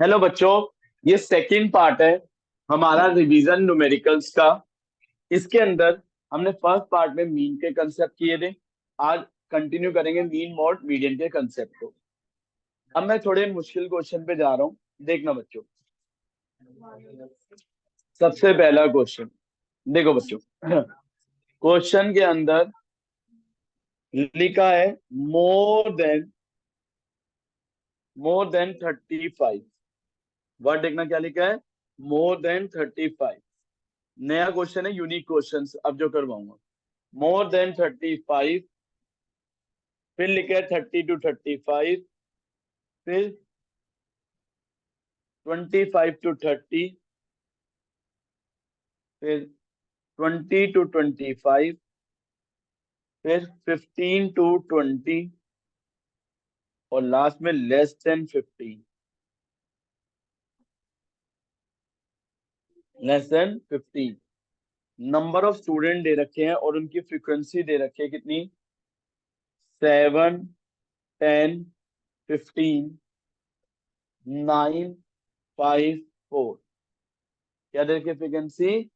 Hello बच्चों, ये second part है हमारा रिवीजन न्यूमेरिकल्स का। इसके अंदर हमने फर्स्ट पार्ट में मीन के कंसेप्ट किए थे। आज कंटिन्यू करेंगे मीन मॉड मीडियन के कंसेप्ट को। अब मैं थोड़े मुश्किल क्वेश्चन पे जा रहा हूँ, देखना बच्चों। सबसे पहला क्वेश्चन देखो बच्चों। क्वेश्चन के अंदर लिखा है more than more than 35। Word देखना क्या लिखा है, मोर देन 35। नया क्वेश्चन है, यूनिक क्वेश्चन अब जो करवाऊंगा। मोर देन 35, फिर लिखा है 30 to 35, फिर 25 to 30, फिर 20 to 25, फिर 15 to 20 और लास्ट में less than 15। Less than 15 number of student दे रखे हैं और उनकी फ्रीक्वेंसी दे रखी है कितनी, 7, 10, 15, 9, 5, 4। क्या दे रखी है फ्रीक्वेंसी,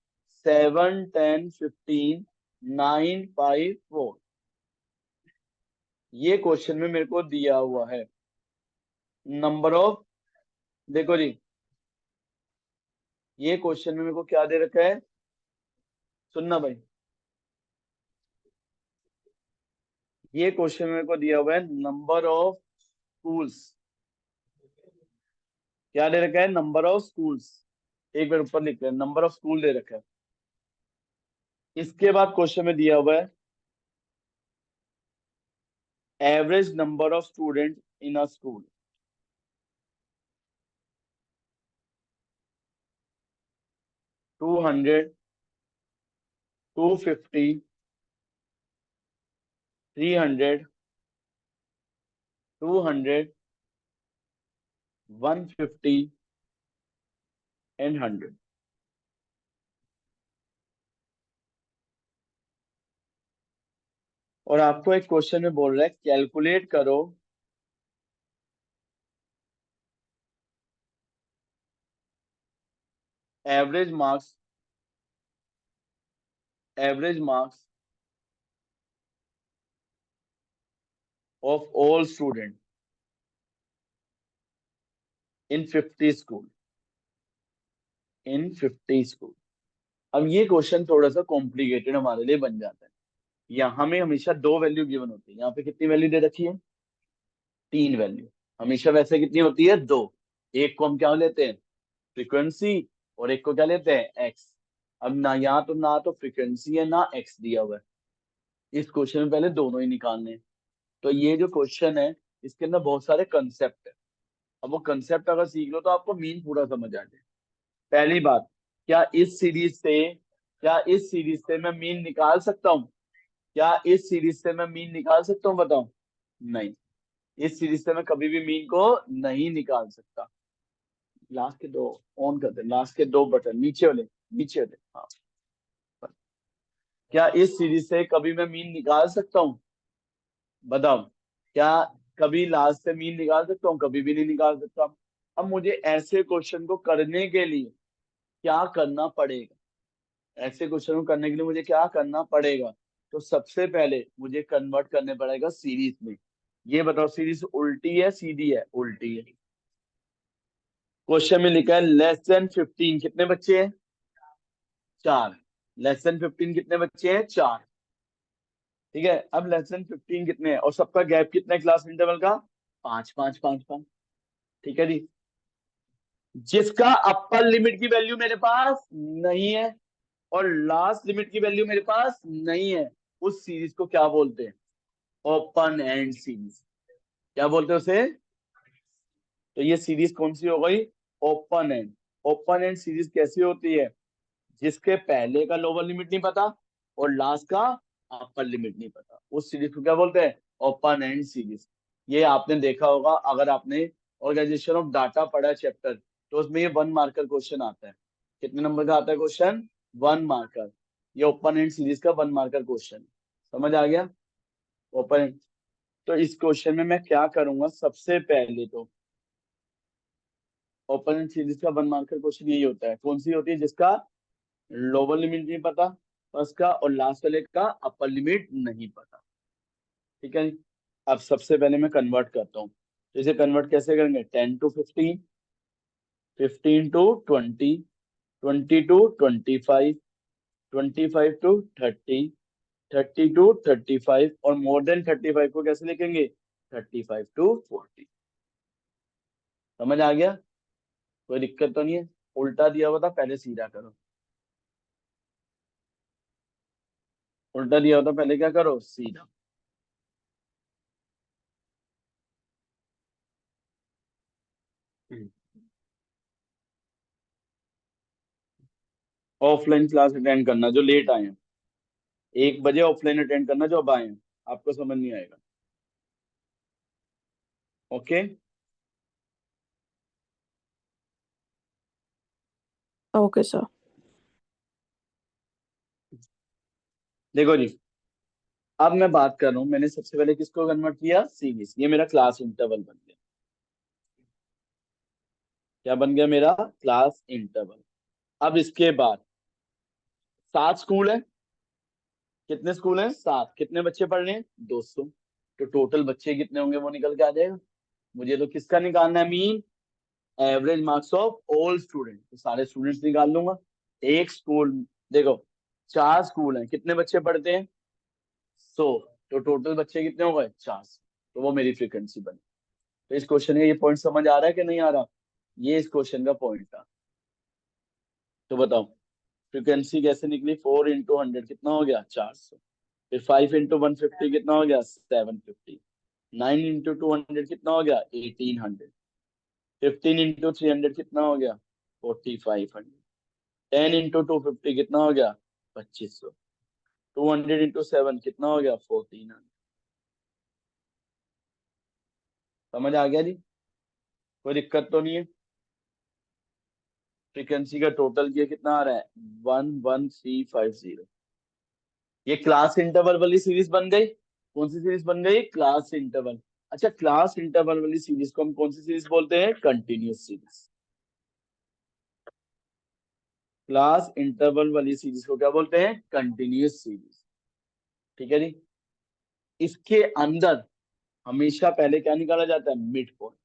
7, 10, 15, 9, 5, 4। ये क्वेश्चन में मेरे को दिया हुआ है नंबर ऑफ। देखो जी, ये क्वेश्चन में मेरे को क्या दे रखा है, सुनना भाई। ये क्वेश्चन में मेरे को दिया हुआ है नंबर ऑफ स्कूल्स। क्या दे रखा है, नंबर ऑफ स्कूल्स। एक बार ऊपर लिख रहे हैं, नंबर ऑफ स्कूल दे रखा है। इसके बाद क्वेश्चन में दिया हुआ है average number of student in a school. 200, 250, 300, 200, 150 and 100। और आपको एक क्वेश्चन में बोल रहा है कैलकुलेट करो average marks, average marks of all student in 50 school, in 50 school. अब ये क्वेश्चन थोड़ा सा कॉम्प्लिकेटेड हमारे लिए बन जाता है। यहाँ में हमेशा दो वैल्यू गिवन होती है, यहाँ पे कितनी वैल्यू दे रखी है, तीन वैल्यू। हमेशा वैसे कितनी होती है, दो। एक को हम क्या लेते हैं, फ्रीक्वेंसी, और एक को क्या लेते हैं, एक्स। अब ना तो फ्रीक्वेंसी है ना एक्स दिया हुआ है। इस क्वेश्चन में पहले दोनों ही निकालने हैं। तो ये जो क्वेश्चन है, इसके अंदर बहुत सारे कंसेप्ट है। अब वो कंसेप्ट अगर सीख लो तो आपको मीन पूरा समझ आ जाए। पहली बात, क्या इस सीरीज से क्या इस सीरीज से मैं मीन निकाल सकता हूँ, क्या इस सीरीज से मैं मीन निकाल सकता हूँ, बताओ। नहीं, इस सीरीज से मैं कभी भी मीन को नहीं निकाल सकता। लास्ट के दो ऑन कर दे, लास्ट के दो बटन नीचे वाले, नीचे वाले, हाँ। क्या इस सीरीज से कभी मैं मीन निकाल सकता हूँ, बताओ। क्या कभी लास्ट से मीन निकाल सकता हूँ, कभी भी नहीं निकाल सकता। अब मुझे ऐसे क्वेश्चन को करने के लिए क्या करना पड़ेगा, ऐसे क्वेश्चन को करने के लिए मुझे क्या करना पड़ेगा। तो सबसे पहले मुझे कन्वर्ट करने पड़ेगा सीरीज में। ये बताओ, सीरीज उल्टी है सीधी है, उल्टी है। क्वेश्चन में लिखा है लेस देन 15 कितने बच्चे हैं, चार। लेस देन 15 कितने बच्चे हैं, चार। ठीक है, अब लेस देन 15 कितने हैं और सबका गैप कितना है क्लास इंटरवल का, 5 5 5 5। ठीक है जी। जिसका अपर लिमिट की वैल्यू मेरे पास नहीं है और लास्ट लिमिट की वैल्यू मेरे पास नहीं है, उस सीरीज को क्या बोलते हैं, ओपन एंड सीरीज। क्या बोलते हैं उसे, तो ये सीरीज कौन सी हो गई, open and. Open and series कैसी होती है, जिसके पहले का लोअर लिमिट नहीं पता और लास्ट का अपर लिमिट नहीं पता, उस सीरीज को क्या बोलते हैं, ओपन एंड सीरीज। ये आपने देखा होगा अगर आपने ऑर्गेनाइजेशन ऑफ डाटा पढ़ा चैप्टर, तो उसमें ये 1 मार्कर क्वेश्चन आता है। कितने नंबर का आता है क्वेश्चन, 1 मार्कर। ये ओपन एंड सीरीज का 1 मार्कर क्वेश्चन। समझ आ गया, ओपन एंड। तो इस क्वेश्चन में मैं क्या करूंगा, सबसे पहले तो ओपन सीरीज का 1 मार्कर क्वेश्चन यही होता है। कौन सी होती है? जिसका लोअर लिमिट नहीं पता फर्स्ट का, और लास्ट वाले का अपर लिमिट नहीं पता। ठीक है। अब सबसे पहले मैं कन्वर्ट करता हूँ। तो इसे कन्वर्ट कैसे करेंगे? 10 to 15, 15 to 20, 20 to 25, 25 to 30, 30 to 35, और मोर देन 35 को कैसे लिखेंगे? 35 to 40। समझ आ गया? कोई दिक्कत तो नहीं है? उल्टा दिया हुआ था, पहले सीधा करो। उल्टा दिया होता पहले क्या करो? सीधा। ऑफलाइन क्लास अटेंड करना जो लेट आए हैं, 1 बजे ऑफलाइन अटेंड करना जो अब आए हैं। आपको समझ नहीं आएगा। ओके। Okay sir. देखो जी, अब मैं बात कर रहा हूँ, मैंने सबसे पहले किसको कन्वर्ट किया? सीरीज। ये मेरा क्लास इंटरवल बन गया। क्या बन गया? मेरा क्लास इंटरवल। अब इसके बाद 7 स्कूल है। कितने स्कूल हैं? 7। कितने बच्चे पढ़ रहे हैं? 200। तो टोटल बच्चे कितने होंगे वो निकल के आ जाएगा। मुझे तो किसका निकालना है? Mean average marks of all student. तो सारे स्टूडेंट्स निकाल लूंगा। एक स्कूल, देखो 4 स्कूल हैं, कितने बच्चे पढ़ते हैं? 100। तो टोटल बच्चे कितने हो गए? 400। तो वो मेरी फ्रीक्वेंसी बनी। तो इस क्वेश्चन का ये पॉइंट समझ आ रहा है कि नहीं आ रहा? ये इस क्वेश्चन का पॉइंट था। तो बताओ फ्रीक्वेंसी कैसे निकली? 4 into 100 कितना हो गया? 400। फिर 5 into 150 कितना हो गया? 750। 9 into 200 कितना हो गया? 1800। 15 into 300 कितना हो गया? 4500। 10 into 250 कितना हो गया? 2500। 200 into 7 कितना हो गया? 1400। समझ आ गया जी? कोई दिक्कत तो नहीं है? फ्रीक्वेंसी का टोटल ये कितना आ रहा है? 11350। ये क्लास इंटरवल वाली सीरीज बन गई। कौन सी सीरीज बन गई? Class interval. अच्छा, क्लास इंटरवल वाली सीरीज को हम कौन सी सीरीज बोलते हैं? Continuous series. क्लास इंटरवल वाली सीरीज को क्या बोलते हैं? Continuous series. ठीक है जी। इसके अंदर हमेशा पहले क्या निकाला जाता है? Mid point.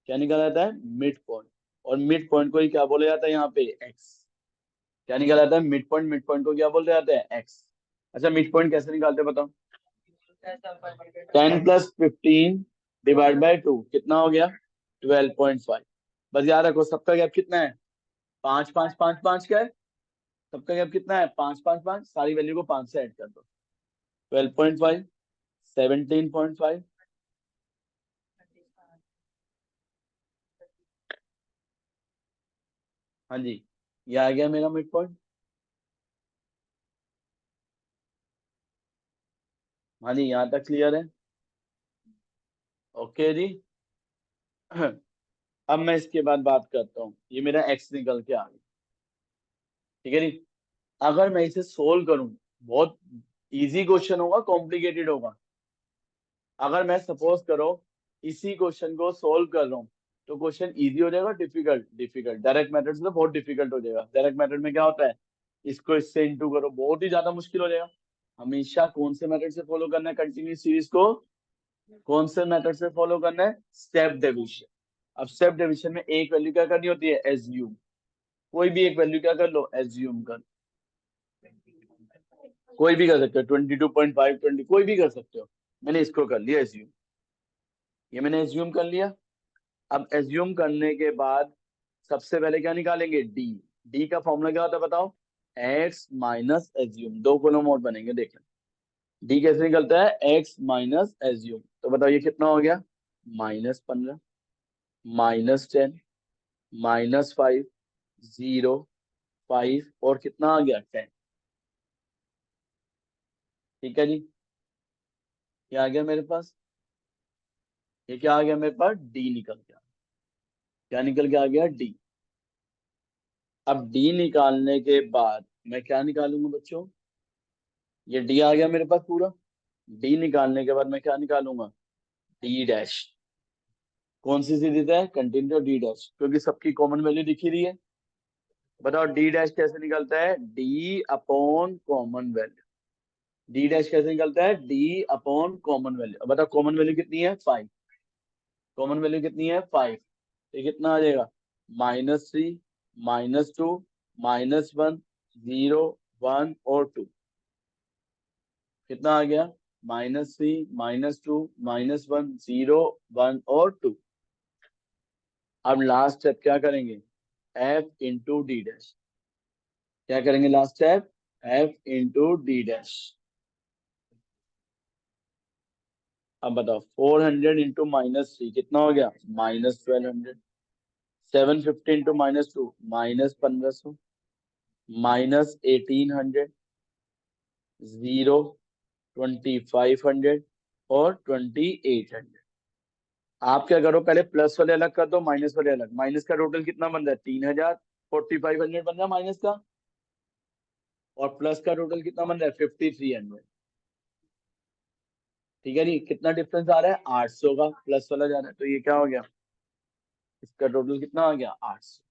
क्या निकाला जाता है? Mid point. और मिड पॉइंट को ही क्या बोला जाता है यहाँ पे? एक्स। क्या निकाला जाता है? Mid point. मिड पॉइंट को क्या बोलते जाते हैं? एक्स। अच्छा, मिड पॉइंट कैसे निकालते हैं बताओ? 10 + 15 डिवाइड बाय 2 कितना हो गया? 12.5। बस याद रखो सबका गैप कितना है? 5 5 5 5 क्या है? सबका गैप कितना है? 5 5 5। सारी वैल्यू को 5 से ऐड कर दो। 12.5, 17.5। हाँ जी, ये आ गया मेरा मिड पॉइंट। हाँ जी, यहाँ तक क्लियर है? ओके जी। अब मैं इसके बाद बात करता हूँ। ये मेरा एक्स निकल के आ गया। ठीक है जी। अगर मैं इसे सोल्व करूँ, बहुत इजी क्वेश्चन होगा, कॉम्प्लिकेटेड होगा? अगर मैं सपोज करो इसी क्वेश्चन को सोल्व कर रहा हूँ, तो क्वेश्चन इजी हो जाएगा? डिफिकल्ट? डिफिकल्ट। डायरेक्ट मेथड से तो बहुत डिफिकल्ट हो जाएगा। डायरेक्ट मेथड में क्या होता है? इसको इससे इंटू करो, बहुत ही ज्यादा मुश्किल हो जाएगा। हमेशा कौन से मेथड से फॉलो करना है कंटिन्यूस सीरीज को? कौन से मेथड से फॉलो करना है? Step division. अब स्टेप डिवीजन में एक वैल्यू क्या करनी होती है? एज्यूम। कोई भी एक वैल्यू क्या कर लो? एज्यूम कर। कोई भी कर सकते हो, 22.5, 20, कोई भी कर सकते हो। मैंने इसको कर लिया एज्यूम। ये मैंने एज्यूम कर लिया। अब एज्यूम करने के बाद सबसे पहले क्या निकालेंगे? डी। डी का फॉर्मूला क्या होता है बताओ? X minus assume. 2 कॉलम और बनेंगे, देख लें। डी कैसे निकलता है? X minus assume. तो बताओ ये कितना हो गया? -15, -10, -5, 0, 5, और कितना आ गया? 10। ठीक है जी। क्या आ गया मेरे पास? ये क्या आ गया मेरे पास? डी निकल गया। क्या निकल के आ गया? डी। अब डी निकालने के बाद मैं क्या निकालूंगा बच्चों? ये डी आ गया मेरे पास पूरा। डी निकालने के बाद मैं क्या निकालूंगा? D dash. कौन सी सीरीज है? कंटिन्यू डी डैश, क्योंकि सबकी कॉमन वैल्यू दिखी रही है। बताओ डी डैश कैसे निकलता है? D upon common value. D dash कैसे निकलता है? D upon common value. अब बताओ कॉमन वैल्यू कितनी है? 5। कॉमन वैल्यू कितनी है? 5। तो कितना आ जाएगा? -3, -2, -1, 0, 1 और 2। कितना आ गया? -3, -2, -1, 0, 1 और 2। अब लास्ट स्टेप क्या करेंगे? F into D dash. क्या करेंगे last step? F into D dash. अब बताओ 400 इंटू -3 कितना हो गया? -1200। 750 इंटू -2 -1500। -1800, 0, 2500 और 2800। आप क्या करो, पहले प्लस वाले अलग कर दो, माइनस वाले अलग। माइनस का टोटल कितना बन रहा है? 3000। 4500 बन रहा है माइनस का। और प्लस का टोटल कितना बन रहा है? 5300। ठीक है जी, कितना डिफरेंस आ रहा है? 800 का। प्लस वाला जा रहा है, तो ये क्या हो गया? इसका टोटल कितना आ गया? 800।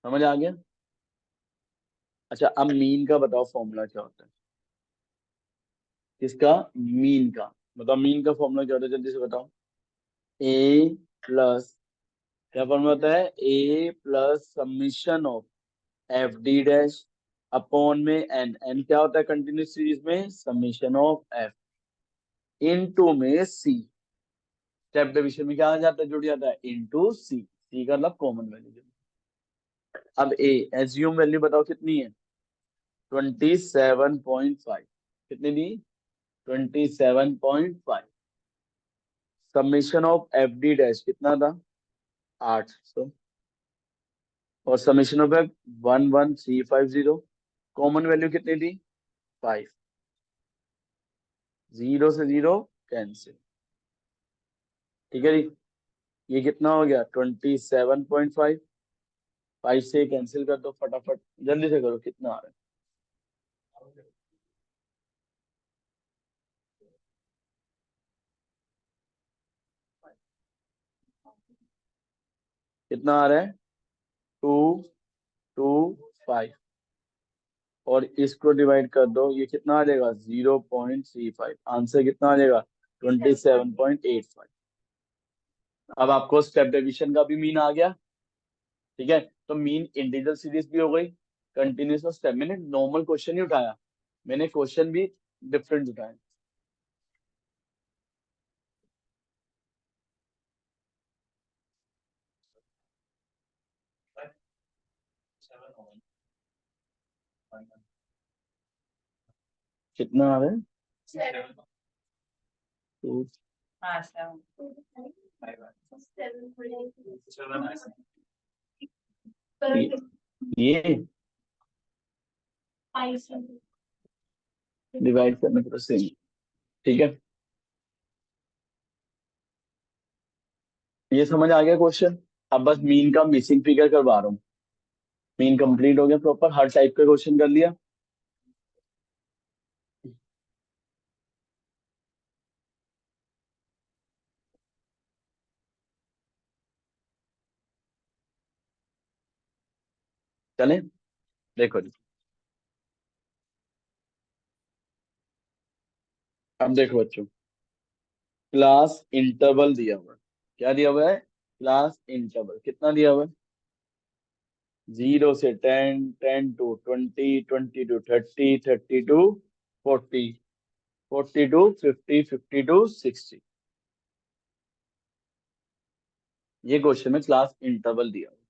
समझ आ गया? अच्छा, अब मीन का बताओ फॉर्मूला क्या होता है? किसका? मीन का। बताओ मीन का फॉर्मूला क्या होता है, जल्दी से बताओ। ए प्लस, क्या फॉर्मूला होता है? A plus summation of f d dash upon में एन। एन क्या होता है कंटिन्यूस सीरीज में? समीशन ऑफ एफ इनटू में सी। स्टेप डिवीजन में क्या आ जाता है? जुड़ जाता है इनटू सी। सी का मतलब कॉमन वैल्यू। अब ए एज्यूम वैल्यू बताओ कितनी है? 27.5। कितनी दी? 27.5। Summation of f d dash कितना था? 800। और summation of F 11350। Common value कितनी थी? 5। 0 से 0 कैंसिल। ठीक है जी, ये कितना हो गया? 27.5। 5 से कैंसिल कर दो फटाफट, जल्दी से करो, कितना आ रहा है? कितना आ रहा है? 225। और इसको डिवाइड कर दो, ये कितना आ जाएगा? 0.35। आंसर कितना आ जाएगा? 27.85। अब आपको स्टेप डिवीजन का भी मीन आ गया। ठीक है, तो मीन इंटीजर सीरीज भी हो गई, कंटिन्यूस और स्टेप। मैंने नॉर्मल क्वेश्चन नहीं उठाया, मैंने क्वेश्चन भी डिफरेंट उठाए। कितना आ रहा है? तो ये डिवाइड करने पर सेम। ठीक है, ये समझ आ गया क्वेश्चन। अब बस मीन का मिसिंग फिगर करवा रहा हूँ। मीन कंप्लीट हो गया प्रॉपर, हर टाइप का क्वेश्चन कर लिया। चले, देखो जी। अब देखो बच्चों, क्लास इंटरवल दिया हुआ है। क्या दिया हुआ है? क्लास इंटरवल कितना दिया हुआ है? 0 से 10, 10 to 20, 20 to 30, 30 to 40, 40 to 50, 50 to 60। ये क्वेश्चन में क्लास इंटरवल दिया हुआ है।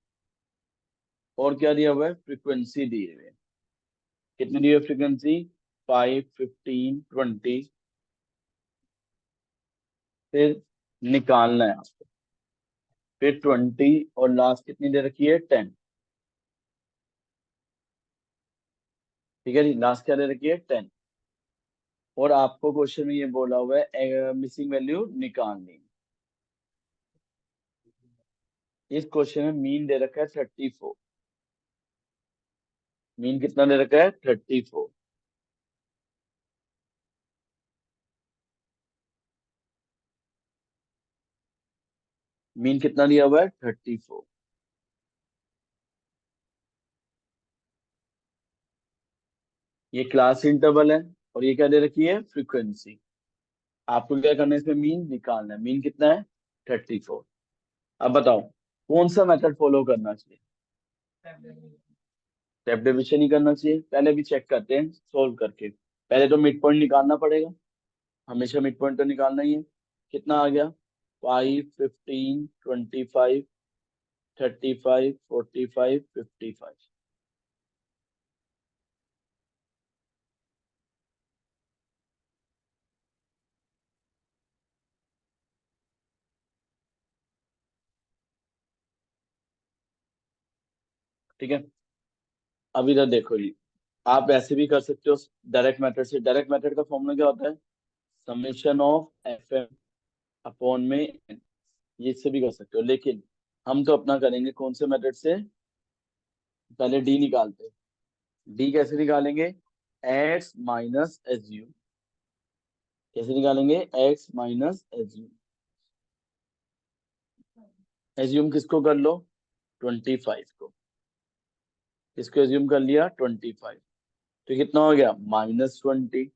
और क्या दिया हुआ है? फ्रीक्वेंसी दी हुई है। कितनी दी हुई है फ्रीक्वेंसी? 5, 15, 20। फिर निकालना है आपको। फिर 20 और लास्ट कितनी दे रखी है? 10। ठीक है जी, लास्ट क्या दे रखी है? 10। और आपको क्वेश्चन में ये बोला हुआ है मिसिंग वैल्यू निकालनी है। इस क्वेश्चन में मीन दे रखा है 34। मीन कितना दे रखा है? 34। मीन कितना दिया हुआ है 34। ये क्लास इंटरवल है और ये क्या दे रखी है फ्रीक्वेंसी। आपको क्या करना है इसमें मीन निकालना है। मीन कितना है 34। अब बताओ कौन सा मेथड फॉलो करना चाहिए। स्टेप डिविजन ही करना चाहिए। पहले भी चेक करते हैं सोल्व करके। पहले तो मिड पॉइंट निकालना पड़ेगा। हमेशा मिड पॉइंट तो निकालना ही है। कितना आ गया 5, 15, 25, 35, 45, 55। ठीक है। अब इधर देखो जी। आप ऐसे भी कर सकते हो डायरेक्ट मेथड से। डायरेक्ट मेथड का फॉर्मूला क्या होता है summation of F M upon में n। ये इससे भी कर सकते हो लेकिन हम तो अपना करेंगे कौन से मेथड से। पहले डी निकालते हैं। डी कैसे निकालेंगे एक्स माइनस एज्यूम। कैसे निकालेंगे एक्स माइनस एज्यूम। एज्यूम किसको कर लो 25 को। किसको एज्यूम कर लिया 25। तो कितना हो गया -20,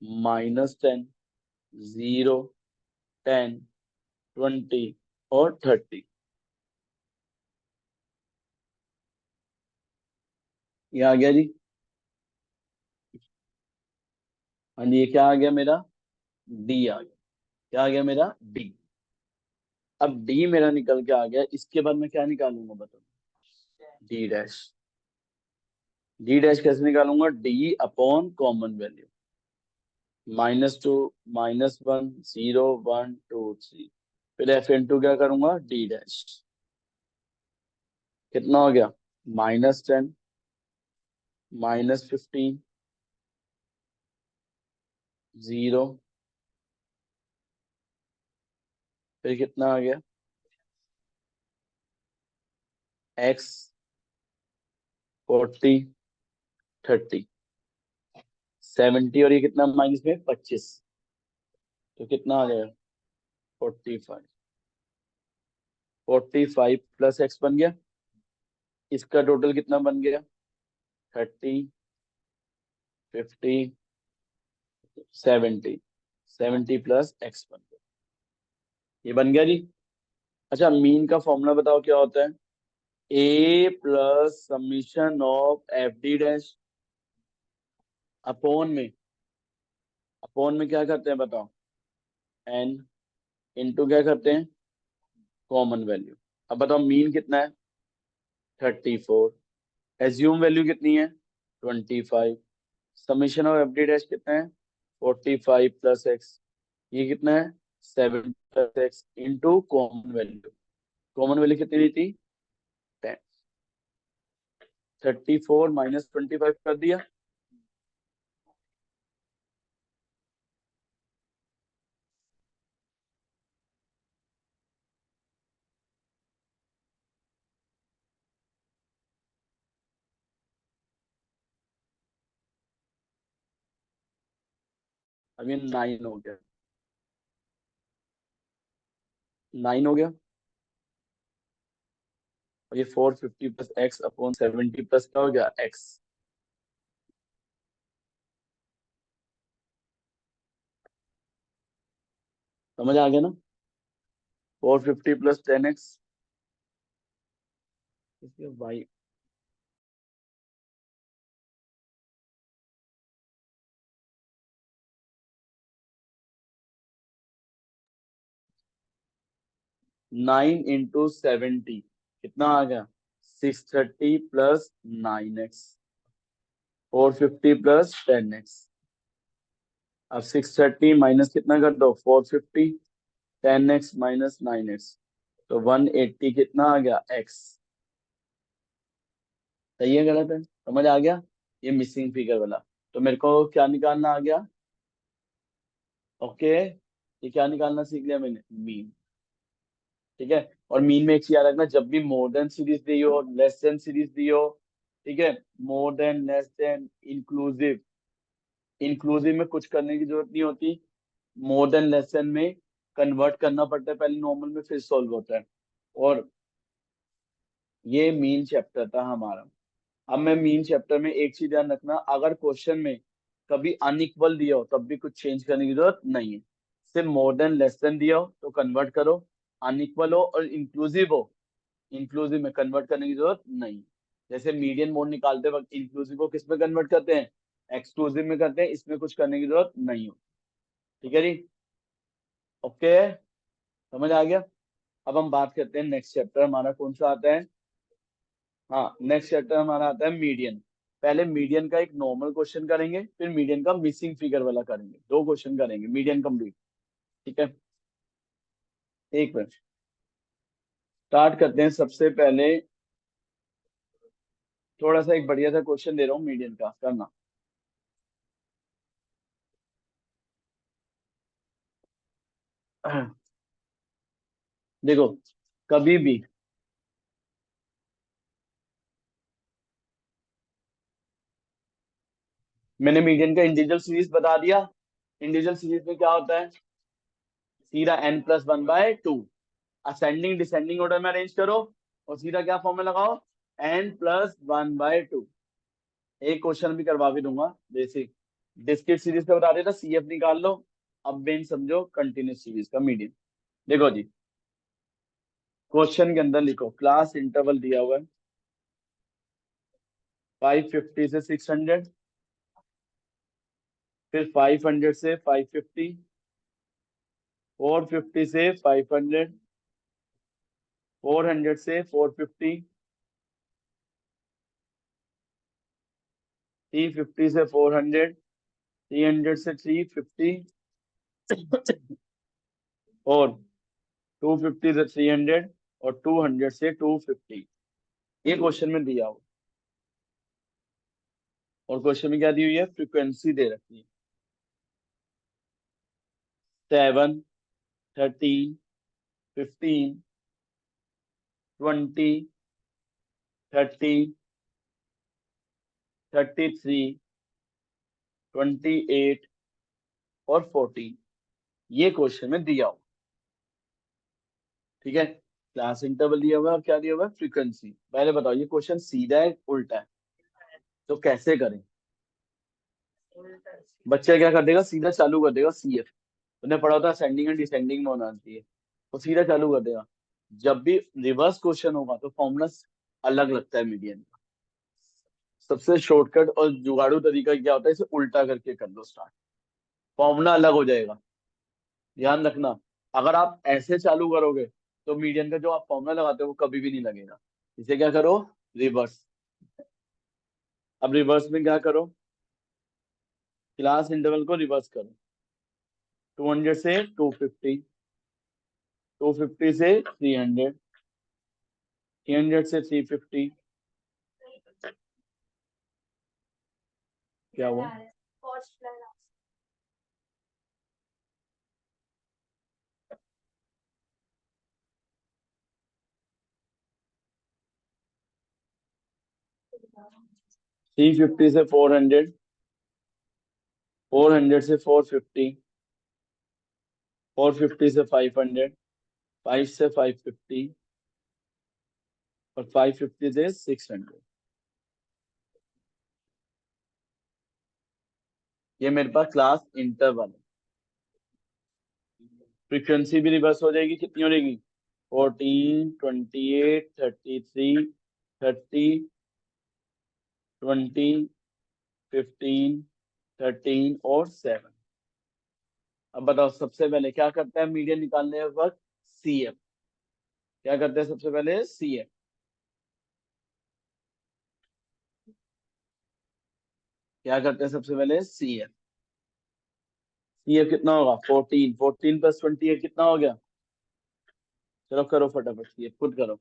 -10, 0, 10, 20 और 30। ये आ गया जी। हाँ जी ये क्या आ गया मेरा डी आ गया। क्या आ गया मेरा डी। अब डी मेरा निकल के आ गया। इसके बाद मैं क्या निकालूंगा बताओ डी डैश। डी डैश कैसे निकालूंगा डी अपॉन कॉमन वैल्यू। -2, -1, 0, 1, 2, 3। फिर F * क्या करूंगा डी डैश। कितना हो गया -10, -15, 0। फिर कितना आ गया x, 40, 30, 70 और ये कितना माइनस में 25। तो कितना आ गया 45। 45 प्लस x बन गया। इसका टोटल कितना बन गया 30, 50, 70। 70 प्लस x बन गया। ये बन गया जी। अच्छा मीन का फॉर्मूला बताओ क्या होता है a plus summation of f d dash upon में। अपॉन में क्या करते हैं बताओ एन इंटू क्या करते हैं कॉमन वैल्यू। अब बताओ मीन कितना है 34। एज्यूम वैल्यू कितनी है 25। Summation of f d dash कितना है 45 प्लस एक्स। ये कितना है 7 plus x into common value. Common value कितनी दी थी 10। 34 -25 कर दिया। अब ये 9 हो गया। 9 हो गया। और ये 450 प्लस एक्स अपॉन 70 प्लस क्या हो गया एक्स। समझ आ गया ना 450 प्लस 10x वाई। 9 × 70 कितना आ गया 630 प्लस 9x। 450 plus 10x। अब 630 माइनस कितना कर दो 450। 10x minus 9x। तो 180 कितना आ गया x। सही है गलत है समझ आ गया। ये मिसिंग फिगर वाला। तो मेरे को क्या निकालना आ गया ओके। ये क्या निकालना सीख लिया मैंने मीन। ठीक है। और मीन में एक चीज याद रखना जब भी मोर देन सीरीज दी हो लेस देन सीरीज दी हो। ठीक है। More than less than inclusive. Inclusive में कुछ करने की जरूरत नहीं होती। मोर देन लेस देन में कन्वर्ट करना पड़ता है पहले नॉर्मल में, फिर सॉल्व होता है। और ये मीन चैप्टर था हमारा। अब मैं मीन चैप्टर में एक चीज ध्यान रखना, अगर क्वेश्चन में कभी अनइक्वल दिया हो तब भी कुछ चेंज करने की जरूरत नहीं है। सिर्फ मोर देन लेस देन दिया हो तो कन्वर्ट करो, अनइक्वल हो और इंक्लूसिव हो, इंक्लूसिव में कन्वर्ट करने की जरूरत नहीं है। जैसे मीडियन मोड निकालते वक्त इंक्लूसिव को किस में कन्वर्ट करते हैं, एक्सक्लूसिव में करते हैं, इसमें कुछ करने की जरूरत नहीं हो। ठीक है जी, ओके, समझ आ गया। अब हम बात करते हैं नेक्स्ट चैप्टर हमारा कौन सा आता है। हाँ, नेक्स्ट चैप्टर हमारा आता है मीडियन। पहले मीडियन का एक नॉर्मल क्वेश्चन करेंगे, फिर मीडियन का मिसिंग फिगर वाला करेंगे, दो क्वेश्चन करेंगे मीडियन कंप्लीट। ठीक है, एक मिनट, स्टार्ट करते हैं। सबसे पहले थोड़ा सा एक बढ़िया सा क्वेश्चन दे रहा हूँ मीडियन का, करना। देखो, कभी भी मैंने मीडियन का इंडिविजुअल सीरीज बता दिया। इंडिविजुअल सीरीज में क्या होता है, सीधा n+1/2, असेंडिंग डिसेंडिंग ऑर्डर में अरेंज करो और सीधा क्या फॉर्मूला लगाओ, n+1/2। एक क्वेश्चन भी करवा भी दूंगा बेसिक। डिस्क्रीट सीरीज का बता देता, CF निकाल लो। अब बेन समझो कंटिन्यूस सीरीज का मीडियन। देखो जी, क्वेश्चन के अंदर लिखो क्लास इंटरवल दिया हुआ है 550 से 600, फिर 500 से 550, 450 से 500, 400 से 450, 350 से 400, 300 से 350 और 250 से 300 और 200 से 250। ये क्वेश्चन में दिया हुआ। और क्वेश्चन में क्या दी हुई है, फ्रीक्वेंसी दे रखी है 7, 13, 15, 20, 30, 33, 28 और 14। ये क्वेश्चन में दिया हुआ। ठीक है, क्लास इंटरवल दिया हुआ है और क्या दिया हुआ है, फ्रीक्वेंसी। पहले बताओ ये क्वेश्चन सीधा है उल्टा है, तो कैसे करें। बच्चा क्या कर देगा, सीधा चालू कर देगा CF। उन्हें पढ़ा होता है असेंडिंग एंड डिसेंडिंग में होना चाहिए, तो सीधा चालू कर देगा। जब भी रिवर्स क्वेश्चन होगा तो फॉर्मूला अलग लगता है मीडियन का। सबसे शॉर्टकट और जुगाड़ू तरीका क्या होता है, इसे उल्टा करके कर दो स्टार्ट, फॉर्मूला अलग हो जाएगा। ध्यान रखना, अगर आप ऐसे चालू करोगे तो मीडियन का जो आप फॉर्मूला लगाते हो वो कभी भी नहीं लगेगा। इसे क्या करो, रिवर्स। अब रिवर्स में क्या करो, क्लास इंटरवल को रिवर्स करो। 200 से 250, 250 से 300, 300 से 350। क्या हुआ, 350 से 400, 400 से 450, 450 से 500, 5 से 550 और 550 से 600। ये मेरे पास क्लास इंटरवल है। फ्रीक्वेंसी भी रिवर्स हो जाएगी, कितनी हो जाएगी, 14, 28, 33, 30, 20, 15, 13 और 7। अब बताओ सबसे पहले क्या करता है मीडियन निकालने के वक्त, CF। क्या करते हैं सबसे पहले, CF। क्या करते हैं सबसे पहले, CF। CF कितना होगा, 14, 14 + 28 कितना हो गया। चलो करो फटाफट, CF खुद करो।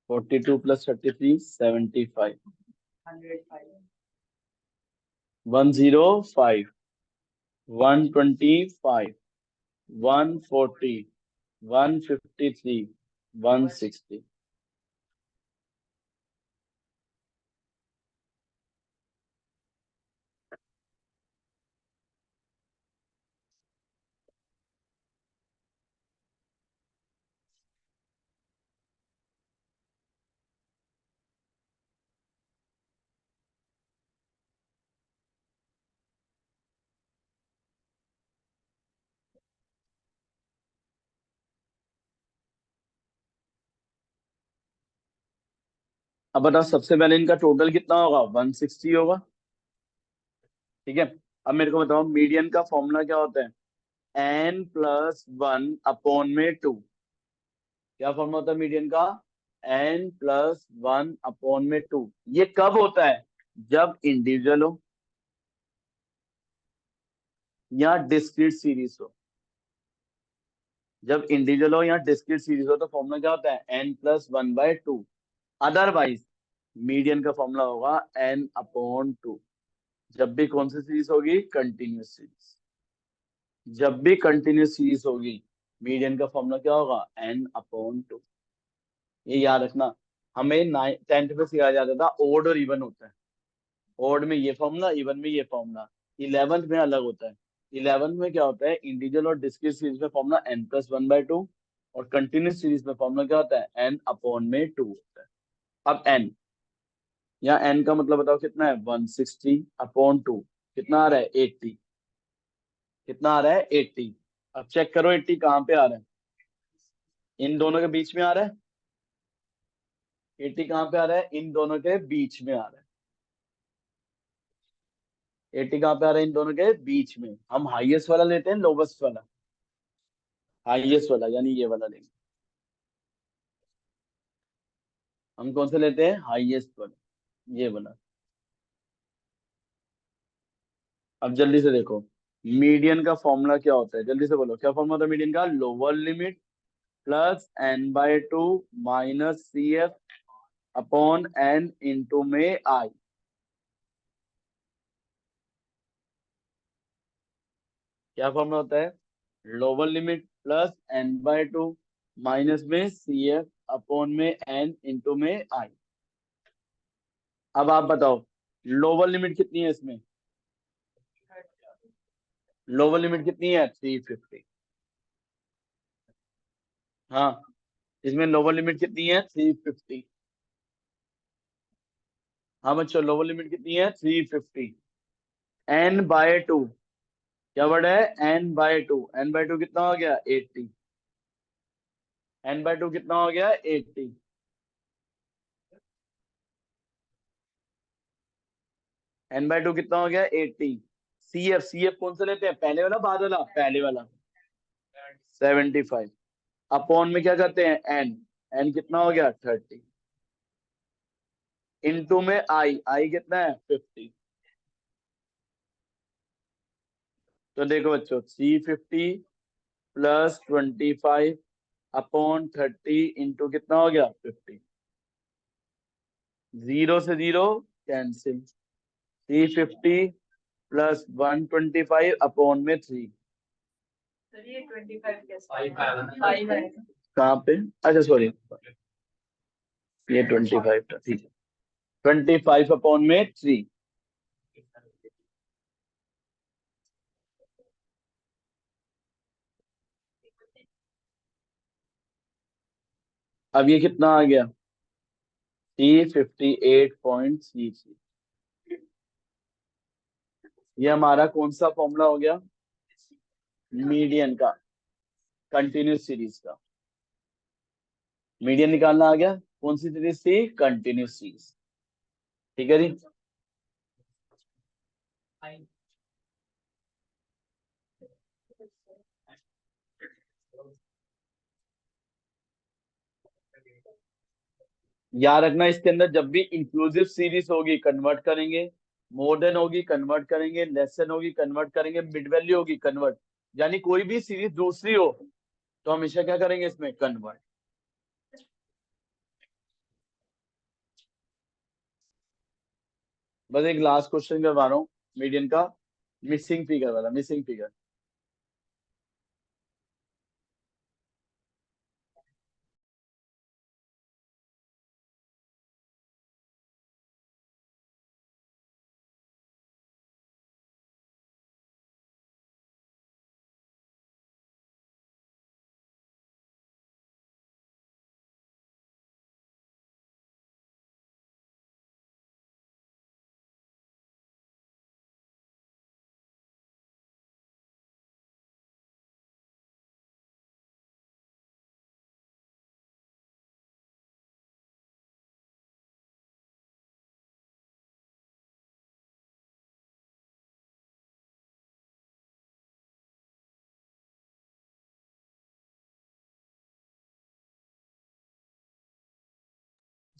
42 + 33 75, 105, 125, 140, 153, 160। अब बताओ सबसे पहले इनका टोटल कितना होगा, 160 होगा। ठीक है। अब मेरे को बताओ मीडियन का फॉर्मूला क्या होता है, n+1/2। क्या फॉर्मूला होता है मीडियन का, n+1/2। ये कब होता है, जब इंडिविजुअल हो या डिस्क्रीट सीरीज हो। जब इंडिविजुअल हो या डिस्क्रीट सीरीज हो तो फॉर्मूला क्या होता है, n+1/2। अदरवाइज मीडियन का फॉर्मूला होगा n/2। जब भी कौन सी सीरीज होगी, कंटिन्यूस सीरीज। जब भी कंटिन्यूस सीरीज होगी मीडियन का फॉर्मूला क्या होगा, n/2। ये याद रखना। हमें 10th में सिखाया जाता था ओड और इवन होता है। ओड में ये फॉर्मूला, इवन में ये फॉर्मूला। 11th में अलग होता है। 11th में क्या होता है, इंटीजर और डिस्क्रीट सीरीज में फॉर्मूला n+1/2, और कंटिन्यूस सीरीज में फॉर्मूला क्या होता है, n/2 होता है। अब n, यहाँ n का मतलब बताओ कितना है, 160/2। कितना आ रहा है, 80। कितना आ रहा है, 80। अब चेक करो 80 कहाँ पे आ रहा है, इन दोनों के बीच में आ रहा है। 80 कहाँ पे आ रहा है, इन दोनों के बीच में आ रहा है। 80 कहाँ पे आ रहा है, इन दोनों के बीच में। हम हाईएस्ट वाला लेते हैं, लोवेस्ट वाला। हाईएस्ट वाला यानी ये वाला लेंगे। हम कौन सा लेते हैं, हाईएस्ट वाला, ये वाला। अब जल्दी से देखो मीडियन का फॉर्मूला क्या होता है, जल्दी से बोलो क्या फॉर्मूला होता है मीडियन का, lower limit plus n/2 minus CF upon n into में आई। क्या फॉर्मूला होता है, lower limit plus n/2 minus में CF अपॉन में n इंटू में आई। अब आप बताओ लोअर लिमिट कितनी है इसमें, लोअर लिमिट कितनी है, 350। हाँ, इसमें लोअर लिमिट कितनी है, 350। हाँ बच्चों, लोअर लिमिट कितनी है, 350। n/2, क्या वर्ड है, n/2। n/2 कितना हो गया, 80। n/2 कितना हो गया, 80। n/2 कितना हो गया, 80। CF कौन सा लेते हैं, पहले वाला बाद वाला, पहले वाला, 75। अपॉन में क्या करते हैं, n कितना हो गया, 30। इनटू में आई कितना है, 50। तो देखो बच्चों 350 प्लस 25 अपॉन 30 इंटू कितना हो गया, 50। जीरो से जीरो कैंसिल। 350 प्लस 125 अपॉन में 3। कहाँ पे, अच्छा सॉरी, ये 25 था, ठीक है। 25 अपॉन में 3। अब ये कितना आ गया, 358.33। ये हमारा कौन सा फॉर्मूला हो गया, मीडियन का, कंटिन्यूस सीरीज का। मीडियन निकालना आ गया, कौन सी सीरीज थी, कंटिन्यूस सीरीज। ठीक है जी। याद रखना इसके अंदर जब भी इंक्लूसिव सीरीज होगी कन्वर्ट करेंगे, मोर देन होगी कन्वर्ट करेंगे, लेस देन होगी कन्वर्ट करेंगे, मिड वैल्यू होगी कन्वर्ट। यानी कोई भी सीरीज दूसरी हो तो हमेशा क्या करेंगे, इसमें कन्वर्ट। बस एक लास्ट क्वेश्चन करवा रहा हूँ मीडियन का, मिसिंग फिगर वाला, मिसिंग फिगर।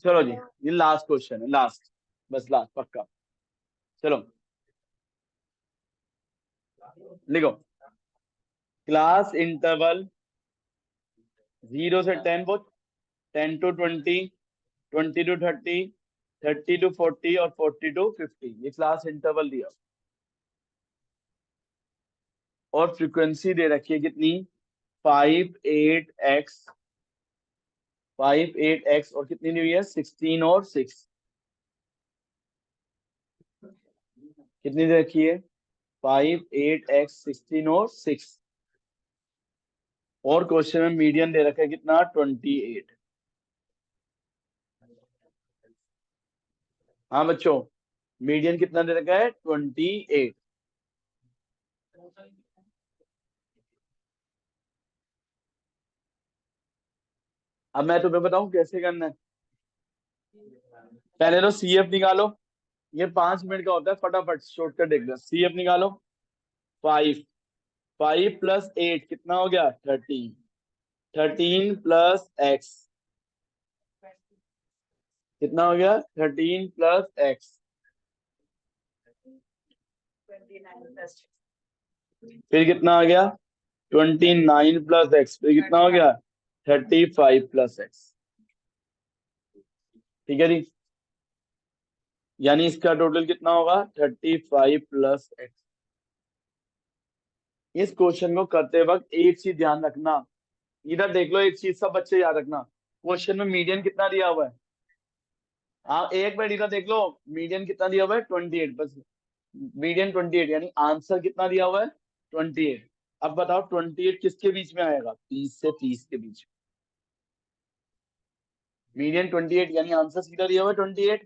चलो जी, ये लास्ट क्वेश्चन है, लास्ट, बस लास्ट पक्का। चलो लिखो, क्लास इंटरवल 0 से 10, वो 10 to 20, 20 to 30, 30 to 40 और 40 to 50, ये क्लास इंटरवल दिया। और फ्रीक्वेंसी दे रखी है कितनी, 5 8 x, 5 8 x, और कितनी दी हुई है, 16 और 6, कितनी दे रखी है, 5 8 x, 16 और 6। और क्वेश्चन में मीडियन दे रखा है कितना, 28। हाँ बच्चों, मीडियन कितना दे रखा है, 28। अब मैं तुम्हें बताऊं कैसे करना है। पहले तो CF निकालो, ये 5 मिनट का होता है, फटाफट शॉर्टकट देख लो। CF निकालो, 5, 5 + 8 कितना हो गया, 13, 13 + x कितना हो गया, 13 + x, फिर कितना आ गया, 29 + x, फिर कितना हो गया, 35 + x। ठीक है जी, यानी इसका टोटल कितना होगा, 35 + x। इस क्वेश्चन को करते वक्त एक चीज ध्यान रखना, इधर देख लो, एक चीज सब बच्चे याद रखना, क्वेश्चन में मीडियन कितना दिया हुआ है। हाँ एक मिनट इधर देख लो, मीडियन कितना दिया हुआ है, 28 बस, मीडियन 28, यानी आंसर कितना दिया हुआ है, 28। अब बताओ 28 किसके बीच में आएगा, 20 से 30 के बीच में। मीडियन 28 यानी आंसर सीधा दिया हुआ है 28,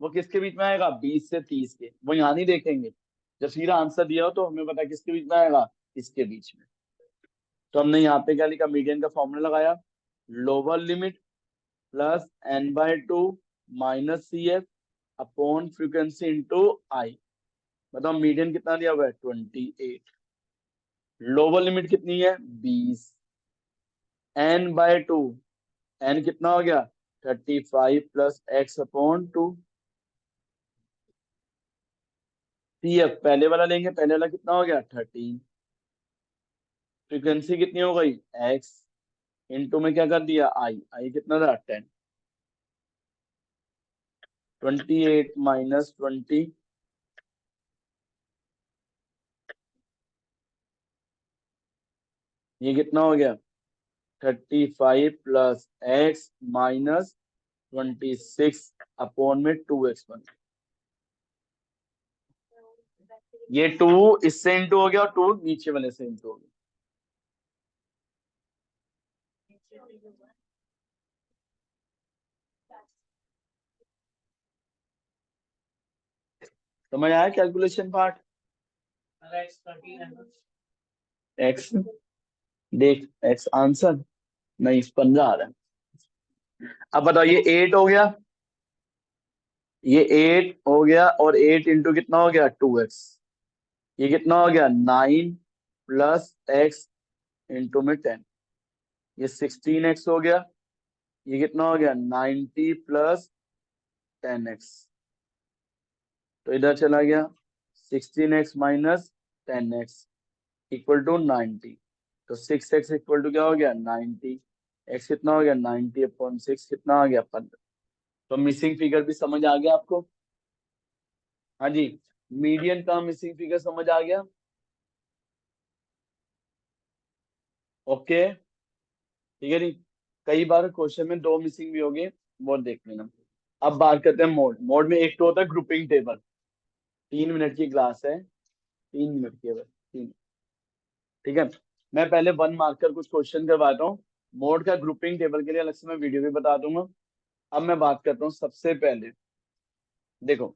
वो किसके बीच में आएगा, 20 से 30 के, वो यहाँ नहीं देखेंगे। जब सीधा आंसर दिया हो तो हमें पता है किसके बीच में आएगा, इसके बीच में। तो हमने यहाँ पे क्या लिखा, मीडियन का फॉर्मूला लगाया, lower limit plus n/2 minus CF upon frequency into I. बताओ मीडियन कितना दिया हुआ है, 28, लोअर लिमिट कितनी है, 20, n/2, n कितना हो गया, 35 + x/2। CF पहले वाला लेंगे, पहले वाला कितना हो गया, 13, फ्रीक्वेंसी कितनी हो गई, x, इंटू में क्या कर दिया, आई कितना था, 10, 28 - 20, ये कितना हो गया, 35 + x - 26/2x1। ये 2 इससे इंटू हो गया और 2 नीचे वाले से इंटू हो गया। समझ आया कैलकुलेशन पार्ट। एक्स देख, एक्स आंसर नहीं, 15 आ रहा है। अब बताओ, ये 8 हो गया, ये 8 हो गया, और 8 इंटू कितना हो गया, 2x, ये कितना हो गया, 9 + x इंटू में 10, ये 16x हो गया, ये कितना हो गया, 90 + 10x, तो इधर चला गया, 16x - 10x इक्वल टू 90, तो 6x इक्वल टू क्या हो गया, 90, x कितना हो गया, 90/6 कितना आ गया, 15। तो मिसिंग फिगर भी समझ आ गया आपको। हाँ जी, मीडियन का मिसिंग फिगर समझ आ गया। ओके, ठीक है जी। कई बार क्वेश्चन में दो मिसिंग भी होगी, वो देख लेना। अब बात करते हैं मोड। मोड में एक तो होता है ग्रुपिंग टेबल, 3 मिनट की क्लास है, 3 मिनट की है बस, 3। ठीक है, मैं पहले 1 मार्क कर कुछ क्वेश्चन करवाता हूँ, मोड का ग्रुपिंग टेबल के लिए अलग से मैं वीडियो भी बता दूंगा। अब मैं बात करता हूँ, सबसे पहले देखो,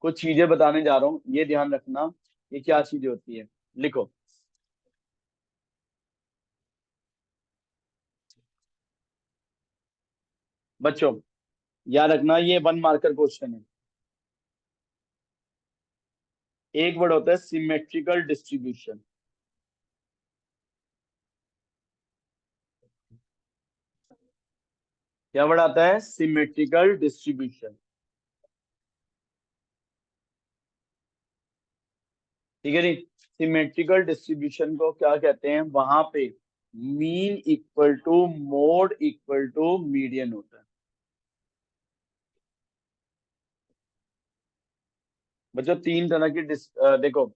कुछ चीजें बताने जा रहा हूँ, ये ध्यान रखना, ये क्या चीजें होती है। लिखो, बच्चों याद रखना, ये 1 मार्कर क्वेश्चन है। एक वर्ड होता है सिमेट्रिकल डिस्ट्रीब्यूशन। क्या वर्ड आता है? Symmetrical distribution. ठीक है नहीं? सिमेट्रिकल डिस्ट्रीब्यूशन को क्या कहते हैं? वहां पे mean equal to mode equal to median होता है। बच्चों तीन तरह की देखो,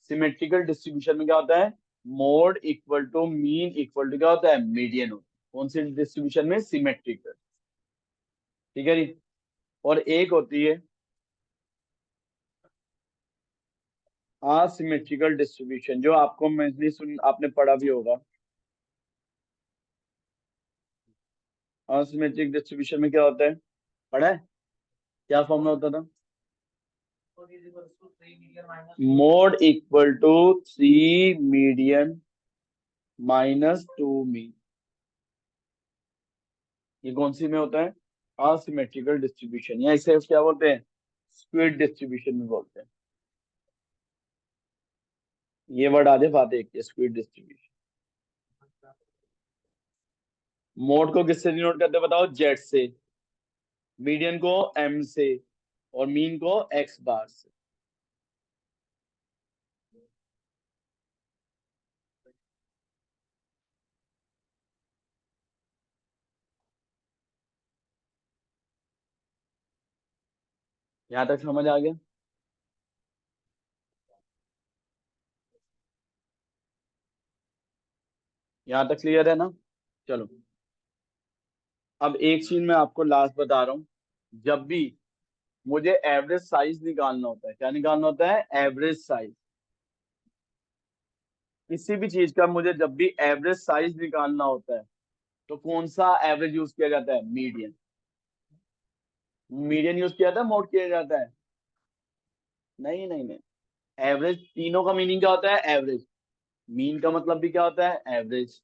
सिमेट्रिकल डिस्ट्रीब्यूशन में क्या होता है? Mode equal to mean equal to क्या होता है? मीडियन होता है। कौन सी डिस्ट्रीब्यूशन में? सिमेट्रिकल। ठीक है जी। और एक होती है असिमेट्रिकल डिस्ट्रीब्यूशन, जो आपको मैंने सुन आपने पढ़ा भी होगा। असिमेट्रिक डिस्ट्रीब्यूशन में क्या होता है? पढ़ा है? क्या फॉर्मूला होता था? Mode equal to 3 median -2 mean. ये कौन सी में होता है? असिमेट्रिकल डिस्ट्रीब्यूशन, या इसे क्या बोलते हैं? स्क्विड डिस्ट्रीब्यूशन भी बोलते हैं। ये वर्ड आधे बात एक स्क्विड डिस्ट्रीब्यूशन। मोड को किससे डिनोट करते हैं बताओ? जेड से। मीडियन को एम से। और मीन को एक्स बार से। यहां तक समझ आ गया? यहां तक क्लियर है ना? चलो, अब एक चीज मैं आपको लास्ट बता रहा हूँ। जब भी मुझे एवरेज साइज निकालना होता है, क्या निकालना होता है? Average size. किसी भी चीज का मुझे जब भी एवरेज साइज निकालना होता है, तो कौन सा एवरेज यूज किया जाता है? मीडियन। मीडियन यूज किया था, मोड किया जाता है? नहीं नहीं नहीं। एवरेज, तीनों का मीनिंग क्या होता है? एवरेज। मीन का मतलब भी क्या होता है? एवरेज।